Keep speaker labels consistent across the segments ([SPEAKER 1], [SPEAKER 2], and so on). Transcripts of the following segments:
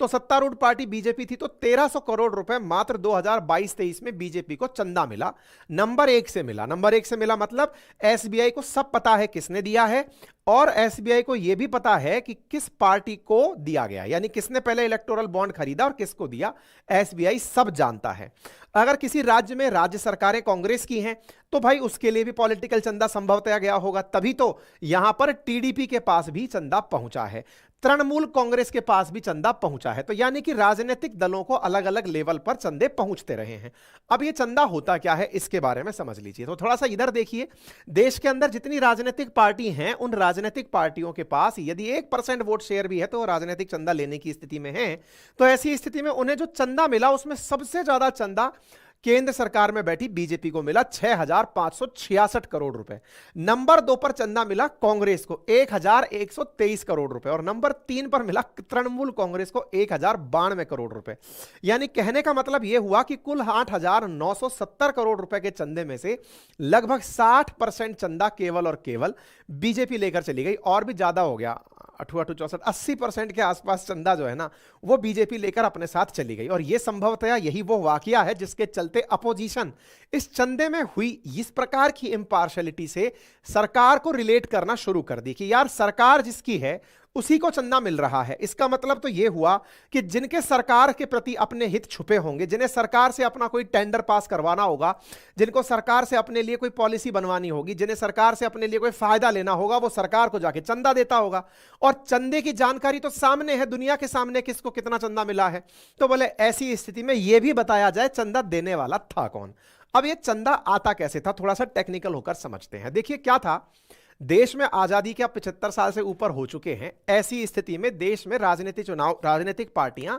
[SPEAKER 1] तो सत्तारूढ़ party BJP थी, तो 1300 करोड़ रुपए मात्र 2022-23 में बीजेपी को चंदा मिला, नंबर एक से मिला। नंबर एक से मिला मतलब एसबीआई को सब पता है किसने दिया है, और एसबीआई को यह भी पता है कि किस पार्टी को दिया गया, यानी किसने पहले इलेक्टोरल बॉन्ड खरीदा और किसको दिया, एसबीआई सब जानता है। अगर किसी राज्य में राज्य सरकारें कांग्रेस की हैं तो भाई उसके लिए भी पॉलिटिकल चंदा संभवतः गया होगा, तभी तो यहां पर टीडीपी के पास भी चंदा पहुंचा है, तृणमूल कांग्रेस के पास भी चंदा पहुंचा है। तो यानी कि राजनीतिक दलों को अलग अलग लेवल पर चंदे पहुंचते रहे हैं। अब ये चंदा होता क्या है इसके बारे में समझ लीजिए। तो थोड़ा सा इधर देखिए, देश के अंदर जितनी राजनीतिक पार्टी हैं उन राजनीतिक पार्टियों के पास यदि 1% वोट शेयर भी है तो राजनीतिक चंदा लेने की स्थिति में है। तो ऐसी स्थिति में उन्हें जो चंदा मिला उसमें सबसे ज्यादा चंदा केंद्र सरकार में बैठी बीजेपी को मिला 6,566 करोड़ रुपए। नंबर 2 पर चंदा मिला कांग्रेस को 1,123 करोड़ रुपए, और नंबर 3 पर मिला तृणमूल कांग्रेस को 1,092 करोड़ रुपए। यानी कहने का मतलब यह हुआ कि कुल 8,970 करोड़ रुपए के चंदे में से लगभग 60% चंदा केवल और केवल बीजेपी लेकर चली गई, और भी ज्यादा हो गया, 64 80% के आसपास चंदा जो है ना वो बीजेपी लेकर अपने साथ चली गई। और यह संभवतया यही वो वाकया है जिसके चलते अपोजिशन इस चंदे में हुई इस प्रकार की इंपार्शियलिटी से सरकार को रिलेट करना शुरू कर दी कि यार सरकार जिसकी है उसी को चंदा मिल रहा है। इसका मतलब तो यह हुआ कि जिनके सरकार के प्रति अपने हित छुपे होंगे, जिन्हें सरकार से अपना कोई टेंडर पास करवाना होगा, जिनको सरकार से अपने लिए कोई पॉलिसी बनवानी होगी, जिन्हें सरकार से अपने लिए कोई फायदा लेना होगा, वो सरकार को जाके चंदा देता होगा। और चंदे की जानकारी तो सामने है, दुनिया के सामने किसको कितना चंदा मिला है। तो बोले ऐसी स्थिति में यह भी बताया जाए चंदा देने वाला था कौन। अब यह चंदा आता कैसे था, थोड़ा सा टेक्निकल होकर समझते हैं। देखिए क्या था, देश में आजादी के अब 75 साल से ऊपर हो चुके हैं। ऐसी स्थिति में देश में राजनीतिक पार्टियां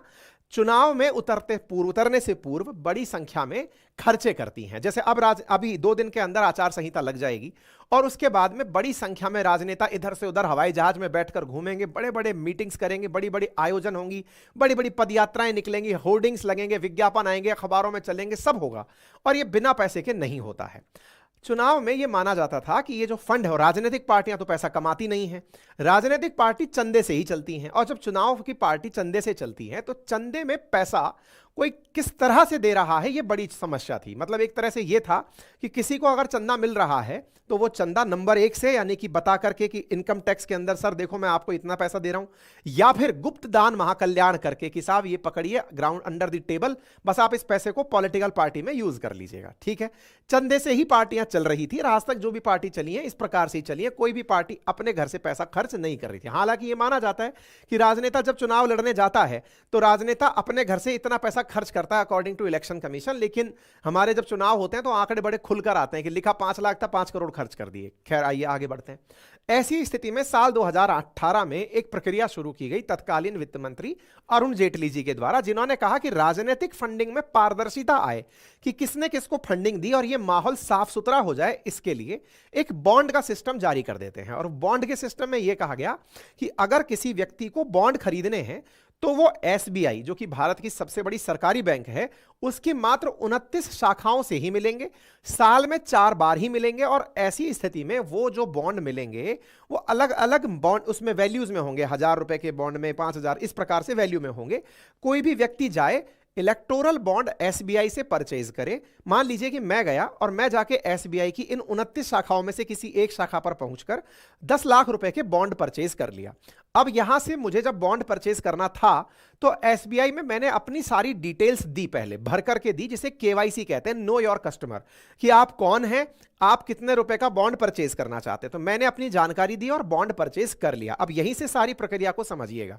[SPEAKER 1] चुनाव में उतरने से पूर्व बड़ी संख्या में खर्चे करती हैं। जैसे अभी 2 दिन के अंदर आचार संहिता लग जाएगी और उसके बाद में बड़ी संख्या में राजनेता इधर से उधर हवाई जहाज में बैठकर घूमेंगे, बड़े बड़े मीटिंग्स करेंगे, बड़ी बड़ी आयोजन होंगी, बड़ी बड़ी पदयात्राएं निकलेंगी, होर्डिंग्स लगेंगे, विज्ञापन आएंगे, अखबारों में चलेंगे, सब होगा। और यह बिना पैसे के नहीं होता है। चुनाव में यह माना जाता था कि ये जो फंड है, राजनीतिक पार्टियां तो पैसा कमाती नहीं है, राजनीतिक पार्टी चंदे से ही चलती हैं। और जब चुनाव की पार्टी चंदे से चलती है तो चंदे में पैसा कोई किस तरह से दे रहा है, यह बड़ी समस्या थी। मतलब एक तरह से यह था कि किसी को अगर चंदा मिल रहा है तो वो चंदा नंबर 1 से, यानी कि बता करके कि इनकम टैक्स के अंदर सर देखो मैं आपको इतना पैसा दे रहा हूं, या फिर गुप्त दान महाकल्याण करके कि साहब ये पकड़िए ग्राउंड अंडर द टेबल, बस आप इस पैसे को पॉलिटिकल पार्टी में यूज कर लीजिएगा। ठीक है, चंदे से ही पार्टियां चल रही थी, आज तक जो भी पार्टी चली है इस प्रकार से ही चली है। कोई भी पार्टी अपने घर से पैसा खर्च नहीं कर रही थी। हालांकि यह माना जाता है कि राजनेता जब चुनाव लड़ने जाता है तो राजनेता अपने घर से इतना पैसा खर्च करता है अकॉर्डिंग टू इलेक्शन कमीशन, लेकिन हमारे जब चुनाव होते हैं तो आंकड़े बड़े खुलकर आते हैं कि लिखा 5 लाख था, 5 करोड़ खर्च कर दिए। खैर आइए आगे बढ़ते हैं। ऐसी स्थिति में साल 2018 में एक प्रक्रिया शुरू की गई तत्कालीन वित्त मंत्री अरुण जेटली जी के द्वारा, जिन्होंने कहा कि राजनीतिक फंडिंग में पारदर्शिता आए कि किसने किसको फंडिंग दी और यह माहौल साफ सुथरा हो जाए, इसके लिए एक बॉन्ड का सिस्टम जारी कर देते हैं। और बॉन्ड के सिस्टम में यह कहा गया कि अगर किसी व्यक्ति को बॉन्ड खरीदने हैं तो वो एसबीआई, जो कि भारत की सबसे बड़ी सरकारी बैंक है, उसकी मात्र 29 शाखाओं से ही मिलेंगे, साल में 4 बार ही मिलेंगे। और ऐसी स्थिति में वो जो बॉन्ड मिलेंगे वो अलग अलग बॉन्ड उसमें वैल्यूज में होंगे, 1000 रुपए के बॉन्ड में 5000, इस प्रकार से वैल्यू में होंगे। कोई भी व्यक्ति जाए इलेक्टोरल बॉन्ड एसबीआई से परचेज करे, मान लीजिए कि मैं गया और मैं जाके एसबीआई की इन 29 शाखाओं में से किसी एक शाखा पर पहुंचकर 10 लाख रुपए के बॉन्ड परचेज कर लिया। अब यहां से मुझे जब बॉन्ड परचेज करना था तो एसबीआई में मैंने अपनी सारी डिटेल्स दी, पहले भर करके दी, जिसे केवाईसी कहते हैं, नो योर कस्टमर, कि आप कौन हैं, आप कितने रुपए का बॉन्ड परचेज करना चाहते हैं। तो मैंने अपनी जानकारी दी और बॉन्ड परचेज कर लिया। अब यहीं से सारी प्रक्रिया को समझिएगा।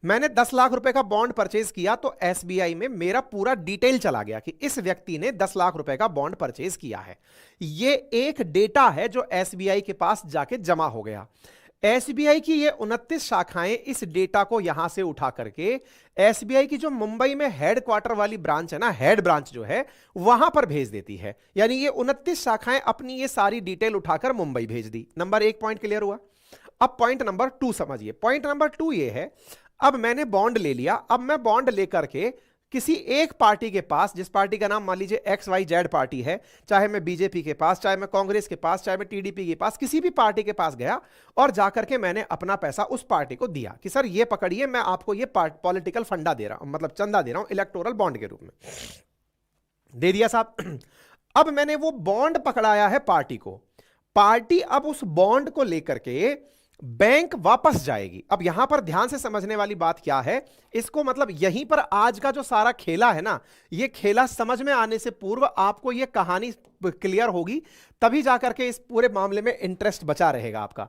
[SPEAKER 1] मैंने 10 लाख रुपए का बॉन्ड परचेज किया तो एसबीआई में मेरा पूरा डिटेल चला गया कि इस व्यक्ति ने 10 लाख रुपए का बॉन्ड परचेज किया है। यह एक डेटा है जो एसबीआई के पास जाके जमा हो गया। एसबीआई की ये 29 शाखाएं इस डेटा को यहां से उठा करके एसबीआई की जो मुंबई में हेड क्वार्टर वाली ब्रांच है ना, हेड ब्रांच जो है, वहां पर भेज देती है। यानी ये 29 शाखाएं अपनी ये सारी डिटेल उठाकर मुंबई भेज दी। नंबर 1 पॉइंट क्लियर हुआ। अब पॉइंट नंबर 2 समझिए। पॉइंट नंबर 2 ये है, अब मैंने बॉन्ड ले लिया, अब मैं बॉन्ड लेकर के किसी एक पार्टी के पास, जिस पार्टी का नाम मान लीजिए XYZ पार्टी है, चाहे मैं बीजेपी के पास, चाहे मैं कांग्रेस के पास, चाहे मैं टीडीपी के पास, किसी भी पार्टी के पास गया और जाकर के मैंने अपना पैसा उस पार्टी को दिया कि सर ये पकड़िए, मैं आपको ये पॉलिटिकल फंडा दे रहा हूं, मतलब चंदा दे रहा हूं इलेक्टोरल बॉन्ड के रूप में, दे दिया साहब। अब मैंने वो बॉन्ड पकड़ाया है पार्टी को, पार्टी अब उस बॉन्ड को लेकर के बैंक वापस जाएगी। अब यहां पर ध्यान से समझने वाली बात क्या है, इसको मतलब यहीं पर आज का जो सारा खेला है ना, ये खेला समझ में आने से पूर्व आपको ये कहानी क्लियर होगी, तभी जाकर के इस पूरे मामले में इंटरेस्ट बचा रहेगा आपका।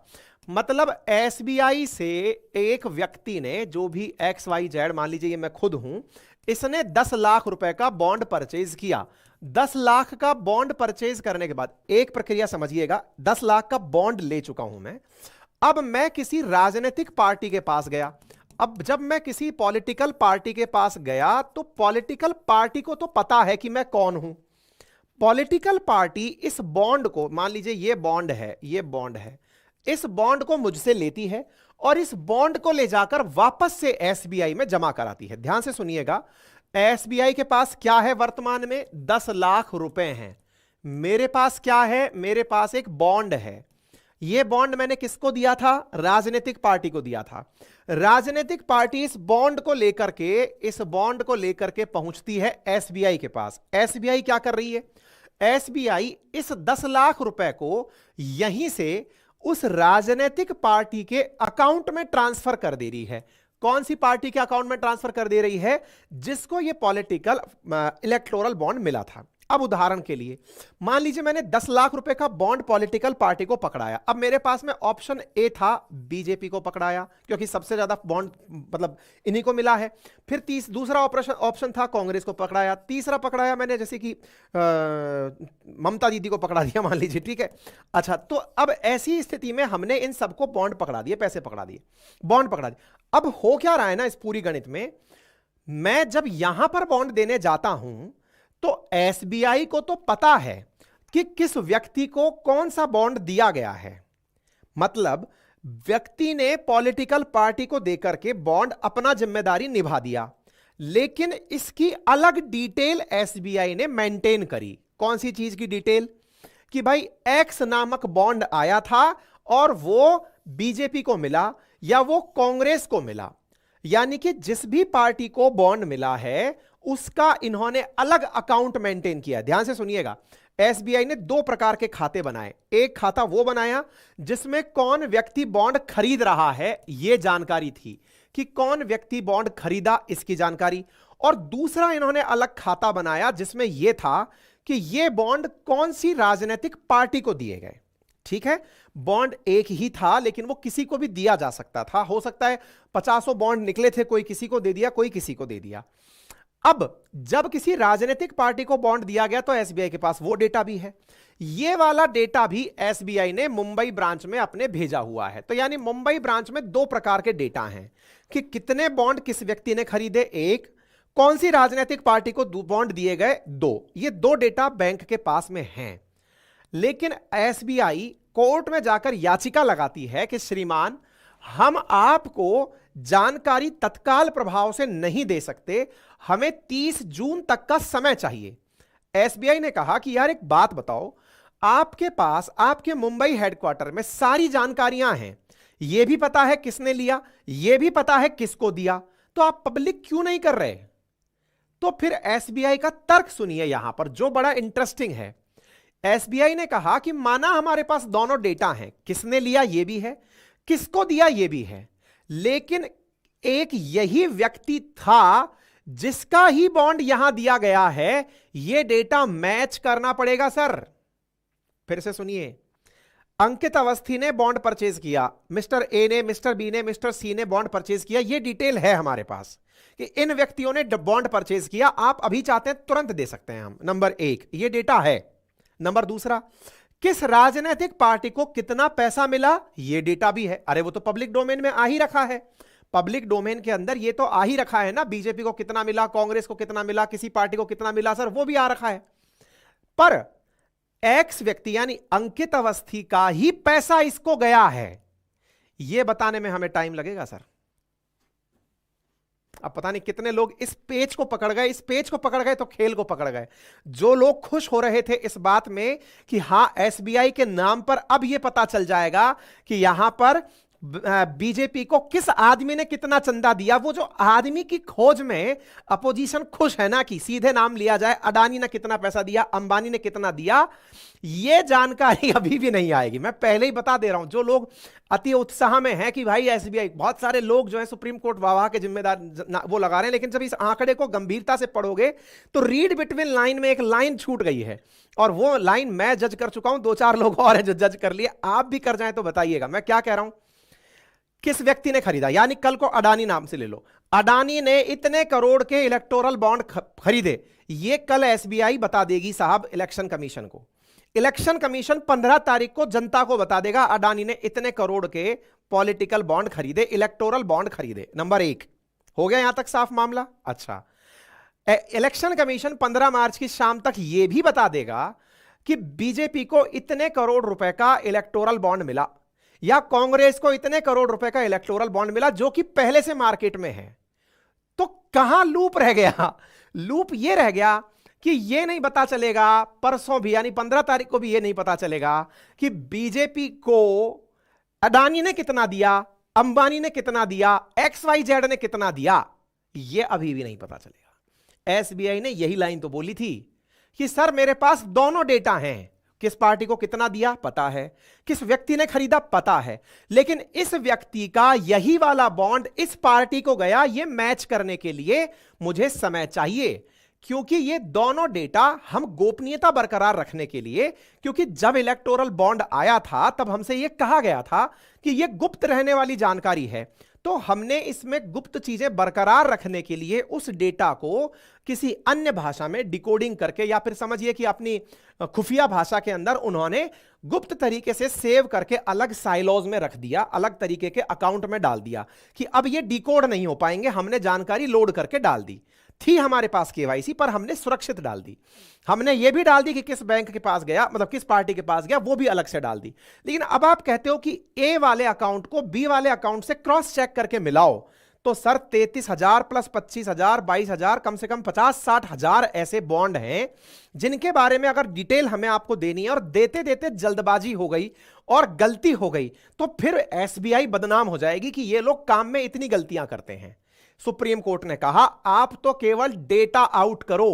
[SPEAKER 1] मतलब एसबीआई से एक व्यक्ति ने, जो भी XYZ, मान लीजिए ये मैं खुद हूं, इसने 10 लाख रुपए का बॉन्ड परचेज किया। 10 लाख का बॉन्ड परचेज करने के बाद एक प्रक्रिया समझिएगा, 10 लाख का बॉन्ड ले चुका हूं मैं। अब मैं किसी राजनीतिक पार्टी के पास गया। अब जब मैं किसी पॉलिटिकल पार्टी के पास गया तो पॉलिटिकल पार्टी को तो पता है कि मैं कौन हूं। पॉलिटिकल पार्टी इस बॉन्ड को, मान लीजिए ये बॉन्ड है, ये बॉन्ड है, इस बॉन्ड को मुझसे लेती है और इस बॉन्ड को ले जाकर वापस से एसबीआई में जमा कराती है। ध्यान से सुनिएगा, एसबीआई के पास क्या है वर्तमान में? 10 लाख रुपए हैं। मेरे पास क्या है? मेरे पास एक बॉन्ड है। यह बॉन्ड मैंने किसको दिया था? राजनीतिक पार्टी को दिया था। राजनीतिक पार्टी इस बॉन्ड को लेकर के पहुंचती है एसबीआई के पास। एसबीआई क्या कर रही है? एसबीआई इस 10 लाख रुपए को यहीं से उस राजनीतिक पार्टी के अकाउंट में ट्रांसफर कर दे रही है। कौन सी पार्टी के अकाउंट में ट्रांसफर कर दे रही है? जिसको ये पॉलिटिकल इलेक्टोरल बॉन्ड मिला था। अब उदाहरण के लिए मान लीजिए मैंने 10 लाख रुपए का बॉन्ड पॉलिटिकल पार्टी को पकड़ाया। अब मेरे पास में ऑप्शन ए था, बीजेपी को पकड़ाया क्योंकि सबसे ज्यादा बॉन्ड मतलब इन्हीं को मिला है। फिर दूसरा ऑप्शन था, कांग्रेस को पकड़ाया। तीसरा पकड़ाया मैंने जैसे कि ममता दीदी को पकड़ा दिया, मान लीजिए, ठीक है। अच्छा, तो अब ऐसी स्थिति में हमने इन सबको बॉन्ड पकड़ा दिए, पैसे पकड़ा दिए, बॉन्ड पकड़ा दिए। अब हो क्या रहा है ना इस पूरी गणित में, मैं जब यहां पर बॉन्ड देने जाता हूं तो एसबीआई को तो पता है कि किस व्यक्ति को कौन सा बॉन्ड दिया गया है। मतलब व्यक्ति ने पॉलिटिकल पार्टी को देकर के बॉन्ड अपना जिम्मेदारी निभा दिया, लेकिन इसकी अलग डिटेल एसबीआई ने मेंटेन करी। कौन सी चीज की डिटेल? कि भाई एक्स नामक बॉन्ड आया था और वो बीजेपी को मिला या वो कांग्रेस को मिला, यानी कि जिस भी पार्टी को बॉन्ड मिला है उसका इन्होंने अलग अकाउंट मेंटेन किया। ध्यान से सुनिएगा, एसबीआई ने 2 प्रकार के खाते बनाए। एक खाता वो बनाया जिसमें कौन व्यक्ति बॉन्ड खरीद रहा है यह जानकारी थी, कि कौन व्यक्ति बॉन्ड खरीदा इसकी जानकारी। और दूसरा इन्होंने अलग खाता बनाया जिसमें यह था कि यह बॉन्ड कौन सी राजनीतिक पार्टी को दिए गए। ठीक है, बॉन्ड एक ही था लेकिन वो किसी को भी दिया जा सकता था। हो सकता है 50 बॉन्ड निकले थे, कोई किसी को दे दिया, कोई किसी को दे दिया। अब जब किसी राजनीतिक पार्टी को बॉन्ड दिया गया तो एसबीआई के पास वो डेटा भी है। ये वाला डेटा भी एसबीआई ने मुंबई ब्रांच में अपने भेजा हुआ है। तो यानी मुंबई ब्रांच में 2 प्रकार के डेटा हैं कि कितने बॉन्ड किस व्यक्ति ने खरीदे, एक, कौन सी राजनीतिक पार्टी को बॉन्ड दिए गए, 2। ये 2 डेटा बैंक के पास में हैं। लेकिन एसबीआई कोर्ट में जाकर याचिका लगाती है कि श्रीमान, हम आपको जानकारी तत्काल प्रभाव से नहीं दे सकते, हमें 30 जून तक का समय चाहिए। एसबीआई ने कहा कि यार एक बात बताओ, आपके पास आपके मुंबई हेडक्वार्टर में सारी जानकारियां हैं, यह भी पता है किसने लिया, यह भी पता है किसको दिया, तो आप पब्लिक क्यों नहीं कर रहे? तो फिर एसबीआई का तर्क सुनिए यहां पर, जो बड़ा इंटरेस्टिंग है। एसबीआई ने कहा कि माना हमारे पास दोनों डेटा हैं, किसने लिया यह भी है, किसको दिया यह भी है, लेकिन एक यही व्यक्ति था जिसका ही बॉन्ड यहां दिया गया है, यह डेटा मैच करना पड़ेगा सर। फिर से सुनिए, अंकित अवस्थी ने बॉन्ड परचेज किया, मिस्टर ए ने, मिस्टर बी ने, मिस्टर सी ने बॉन्ड परचेज किया। यह डिटेल है हमारे पास कि इन व्यक्तियों ने बॉन्ड परचेज किया। आप अभी चाहते हैं तुरंत दे सकते हैं हम। नंबर 1 यह डेटा है। नंबर दूसरा, किस राजनीतिक पार्टी को कितना पैसा मिला, यह डेटा भी है। अरे वो तो पब्लिक डोमेन में आ ही रखा है, पब्लिक डोमेन के अंदर ये तो आ ही रखा है ना, बीजेपी को कितना मिला, कांग्रेस को कितना मिला, किसी पार्टी को कितना मिला, सर वो भी आ रखा है। पर एक्स व्यक्ति यानी अंकित अवस्थी का ही पैसा इसको गया है, यह बताने में हमें टाइम लगेगा सर। अब पता नहीं कितने लोग इस पेज को पकड़ गए, इस पेज को पकड़ गए तो खेल को पकड़ गए। जो लोग खुश हो रहे थे इस बात में कि हां एसबीआई के नाम पर अब यह पता चल जाएगा कि यहां पर बीजेपी को किस आदमी ने कितना चंदा दिया, वो जो आदमी की खोज में अपोजिशन खुश है ना कि सीधे नाम लिया जाए, अडानी ने कितना पैसा दिया, अंबानी ने कितना दिया, ये जानकारी अभी भी नहीं आएगी। मैं पहले ही बता दे रहा हूं, जो लोग अति उत्साह में हैं कि भाई एसबीआई, बहुत सारे लोग जो है सुप्रीम कोर्ट वाह के जिम्मेदार वो लगा रहे हैं, लेकिन जब इस आंकड़े को गंभीरता से पढ़ोगे तो रीड बिटवीन लाइन में एक लाइन छूट गई है, और वो लाइन मैं जज कर चुका हूं, 2-4 लोग और हैं जो जज कर लिए, आप भी कर जाएं तो बताइएगा। मैं क्या कह रहा हूं, किस व्यक्ति ने खरीदा, यानी कल को अडानी नाम से ले लो, अडानी ने इतने करोड़ के इलेक्टोरल बॉन्ड खरीदे, ये कल एसबीआई बता देगी साहब इलेक्शन कमीशन को। इलेक्शन कमीशन 15 तारीख को जनता को बता देगा अडानी ने इतने करोड़ के पॉलिटिकल बॉन्ड खरीदे, इलेक्टोरल बॉन्ड खरीदे। नंबर 1 हो गया यहां तक साफ मामला। अच्छा, इलेक्शन कमीशन 15 मार्च की शाम तक यह भी बता देगा कि बीजेपी को इतने करोड़ रुपए का इलेक्टोरल बॉन्ड मिला, या कांग्रेस को इतने करोड़ रुपए का इलेक्टोरल बॉन्ड मिला, जो कि पहले से मार्केट में है। तो कहां लूप रह गया, लूप यह रह गया कि यह नहीं पता चलेगा परसों भी, यानी 15 तारीख को भी यह नहीं पता चलेगा कि बीजेपी को अडानी ने कितना दिया, अंबानी ने कितना दिया, XYZ ने कितना दिया, यह अभी भी नहीं पता चलेगा। एसबीआई ने यही लाइन तो बोली थी कि सर मेरे पास दोनों डेटा हैं, किस पार्टी को कितना दिया पता है, किस व्यक्ति ने खरीदा पता है, लेकिन इस व्यक्ति का यही वाला बॉन्ड इस पार्टी को गया, यह मैच करने के लिए मुझे समय चाहिए, क्योंकि ये दोनों डेटा हम गोपनीयता बरकरार रखने के लिए, क्योंकि जब इलेक्टोरल बॉन्ड आया था तब हमसे यह कहा गया था कि यह गुप्त रहने वाली जानकारी है, तो हमने इसमें गुप्त चीजें बरकरार रखने के लिए उस डेटा को किसी अन्य भाषा में डिकोडिंग करके, या फिर समझिए कि अपनी खुफिया भाषा के अंदर उन्होंने गुप्त तरीके से सेव करके अलग साइलोज में रख दिया, अलग तरीके के अकाउंट में डाल दिया कि अब ये डिकोड नहीं हो पाएंगे। हमने जानकारी लोड करके डाल दी थी हमारे पास केवाईसी, पर हमने सुरक्षित डाल दी। हमने ये भी डाल दी कि किस बैंक के पास गया, मतलब किस पार्टी के पास गया, वो भी अलग से डाल दी। लेकिन अब आप कहते हो कि ए वाले अकाउंट को बी वाले अकाउंट से क्रॉस चेक करके मिलाओ, तो सर 33,000 प्लस 25,000 22,000, कम से कम 50-60 हजार ऐसे बॉन्ड हैं जिनके बारे में अगर डिटेल हमें आपको देनी है और देते देते जल्दबाजी हो गई और गलती हो गई, तो फिर एसबीआई बदनाम हो जाएगी कि ये लोग काम में इतनी गलतियां करते हैं। सुप्रीम कोर्ट ने कहा आप तो केवल डेटा आउट करो,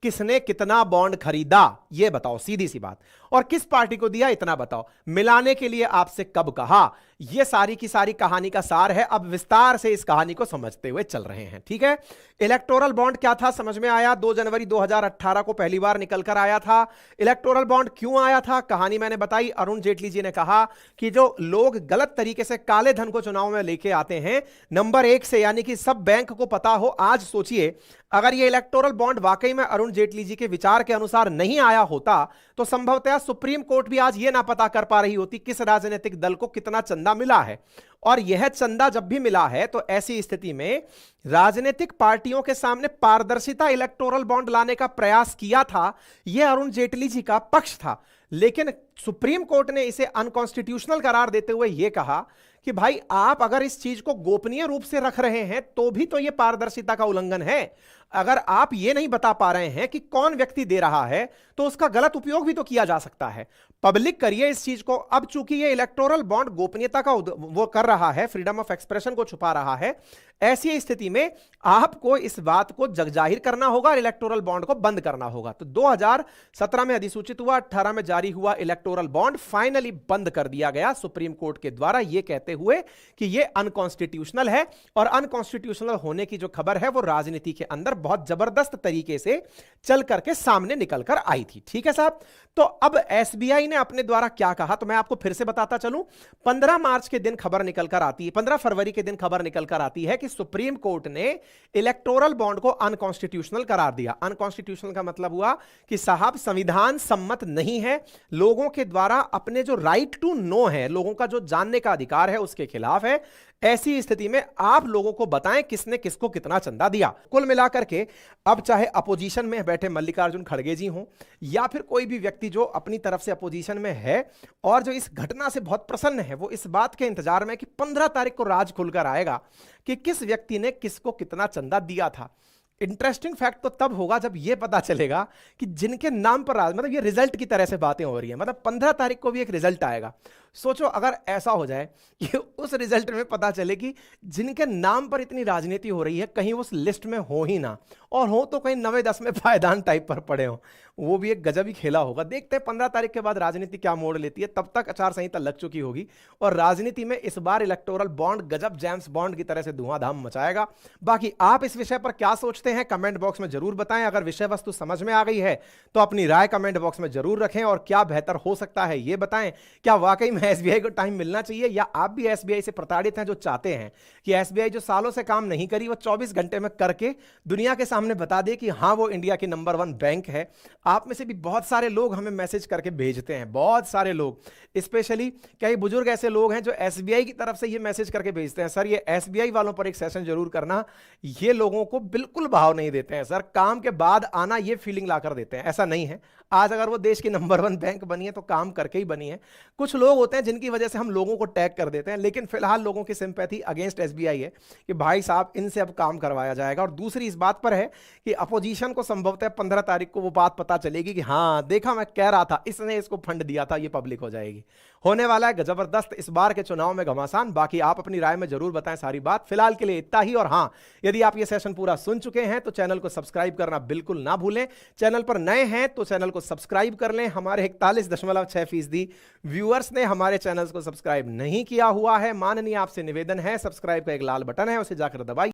[SPEAKER 1] किसने कितना बॉन्ड खरीदा यह बताओ, सीधी सी बात, और किस पार्टी को दिया इतना बताओ, मिलाने के लिए आपसे कब कहा, यह सारी की सारी कहानी का सार है। अब विस्तार से इस कहानी को समझते हुए चल रहे हैं, ठीक है। इलेक्टोरल बॉन्ड क्या था समझ में आया, 2 जनवरी 2018 को पहली बार निकलकर आया था। इलेक्टोरल बॉन्ड क्यों आया था, कहानी मैंने बताई। अरुण जेटली जी ने कहा कि जो लोग गलत तरीके से काले धन को चुनाव में लेके आते हैं, नंबर 1 से, यानी कि सब बैंक को पता हो। आज सोचिए अगर यह इलेक्टोरल बॉन्ड वाकई में अरुण जेटली जी के विचार के अनुसार नहीं आया होता, तो संभवतः सुप्रीम कोर्ट भी आज यह ना पता कर पा रही होती किस राजनीतिक दल को कितना चंदा मिला है। और यह चंदा जब भी मिला है तो ऐसी स्थिति में राजनीतिक पार्टियों के सामने पारदर्शिता इलेक्टोरल बॉन्ड लाने का प्रयास किया था, यह अरुण जेटली जी का पक्ष था। लेकिन सुप्रीम कोर्ट ने इसे अनकॉन्स्टिट्यूशनल करार देते हुए यह कहा कि भाई आप अगर इस चीज को गोपनीय रूप से रख रहे हैं तो भी तो यह पारदर्शिता का उल्लंघन है। अगर आप यह नहीं बता पा रहे हैं कि कौन व्यक्ति दे रहा है तो उसका गलत उपयोग भी तो किया जा सकता है। पब्लिक करिए इस चीज को। अब चूंकि ये इलेक्टोरल बॉन्ड गोपनीयता का वो कर रहा है, फ्रीडम ऑफ एक्सप्रेशन को छुपा रहा है, ऐसी स्थिति में आपको इस बात को जगजाहिर करना होगा और इलेक्टोरल बॉन्ड को बंद करना होगा। तो 2017 में अधिसूचित हुआ, 18 में जारी हुआ इलेक्टोरल बॉन्ड फाइनली बंद कर दिया गया सुप्रीम कोर्ट के द्वारा, यह कहते हुए कि यह अनकॉन्स्टिट्यूशनल है। और अनकॉन्स्टिट्यूशनल होने की जो खबर है वो राजनीति के अंदर बहुत जबरदस्त तरीके से चल करके सामने निकल कर आई थी, ठीक है साहब। तो अब एसबीआई ने अपने द्वारा क्या कहा तो मैं आपको फिर से बताता चलूं। 15 मार्च के दिन खबर निकल कर आती है, 15 फरवरी के दिन खबर निकल कर आती है कि सुप्रीम कोर्ट ने इलेक्टोरल बॉन्ड को अनकॉन्स्टिट्यूशनल करार दिया। अनकॉन्स्टिट्यूशनल का मतलब हुआ कि साहब संविधान सम्मत नहीं है, लोगों के द्वारा अपने जो राइट टू नो है, लोगों का जो जानने का अधिकार है, उसके खिलाफ है। ऐसी स्थिति में आप लोगों को बताएं किसने किसको कितना चंदा दिया। कुल मिलाकर के अब चाहे अपोजिशन में बैठे मल्लिकार्जुन खड़गे जी हों या फिर कोई भी व्यक्ति जो अपनी तरफ से अपोजिशन में है और जो इस घटना से बहुत प्रसन्न है, वो इस बात के इंतजार में कि 15 तारीख को राज खुलकर आएगा कि किस व्यक्ति ने किसको कितना चंदा दिया था। इंटरेस्टिंग फैक्ट तो तब होगा जब यह पता चलेगा कि जिनके नाम पर मतलब ये रिजल्ट की तरह से बातें हो रही हैं, मतलब 15 तारीख को भी एक रिजल्ट आएगा। सोचो अगर ऐसा हो जाए कि उस रिजल्ट में पता चले कि जिनके नाम पर इतनी राजनीति हो रही है कहीं उस लिस्ट में हो ही ना, और हो तो कहीं 9-10 में पायदान टाइप पर पड़े हो, वो भी एक गजब ही खेला होगा। देखते हैं 15 तारीख के बाद राजनीति क्या मोड़ लेती है। तब तक आचार संहिता लग चुकी होगी और राजनीति में इस बार इलेक्टोरल बॉन्ड गजब जेम्स बॉन्ड की तरह से धुआंधाम मचाएगा। बाकी आप इस विषय पर क्या सोचते हैं कमेंट बॉक्स में जरूर बताएं। अगर विषय वस्तु समझ में आ गई है तो अपनी राय कमेंट बॉक्स में जरूर रखें और क्या बेहतर हो सकता है यह बताएं। क्या वाकई में एसबीआई को टाइम मिलना चाहिए या आप भी एसबीआई से प्रताड़ित हैं जो चाहते हैं कि एसबीआई जो सालों से काम नहीं करी वो 24 घंटे में करके दुनिया के सामने बता दे कि हां वो इंडिया की नंबर 1 बैंक है। आप में से भी बहुत सारे लोग हमें मैसेज करके भेजते हैं, बहुत सारे लोग, स्पेशली कई बुजुर्ग ऐसे लोग हैं जो एसबीआई की तरफ से ये मैसेज करके भेजते हैं, सर ये एसबीआई वालों पर एक सेशन जरूर करना। ये लोगों को बिल्कुल भाव नहीं देते हैं सर, काम के बाद आना ये फीलिंग लाकर देते हैं। ऐसा नहीं है, आज अगर वो देश की नंबर 1 बैंक बनी है तो काम करके ही बनी है। कुछ लोग होते हैं जिनकी वजह से हम लोगों को टैग कर देते हैं, लेकिन फिलहाल लोगों की सिंपैथी अगेंस्ट एसबीआई है कि भाई साहब इनसे अब काम करवाया जाएगा। और दूसरी इस बात पर है कि अपोजिशन को संभवतः 15 तारीख को वो बात पता चलेगी कि हाँ देखा मैं कह रहा था, इसने इसको फंड दिया था, ये पब्लिक हो जाएगी। होने वाला है जबरदस्त इस बार के चुनाव में घमासान। बाकी आप अपनी राय में जरूर बताएं सारी बात। फिलहाल के लिए इतना ही। और हाँ, यदि आप ये सेशन पूरा सुन चुके हैं तो चैनल को सब्सक्राइब करना बिल्कुल ना भूलें। चैनल पर नए हैं तो चैनल को सब्सक्राइब कर लें। हमारे 41.6% व्यूअर्स ने हमारे चैनल को सब्सक्राइब नहीं किया हुआ है। माननीय आपसे निवेदन है, सब्सक्राइब का एक लाल बटन है, उसे जाकर दबाइए।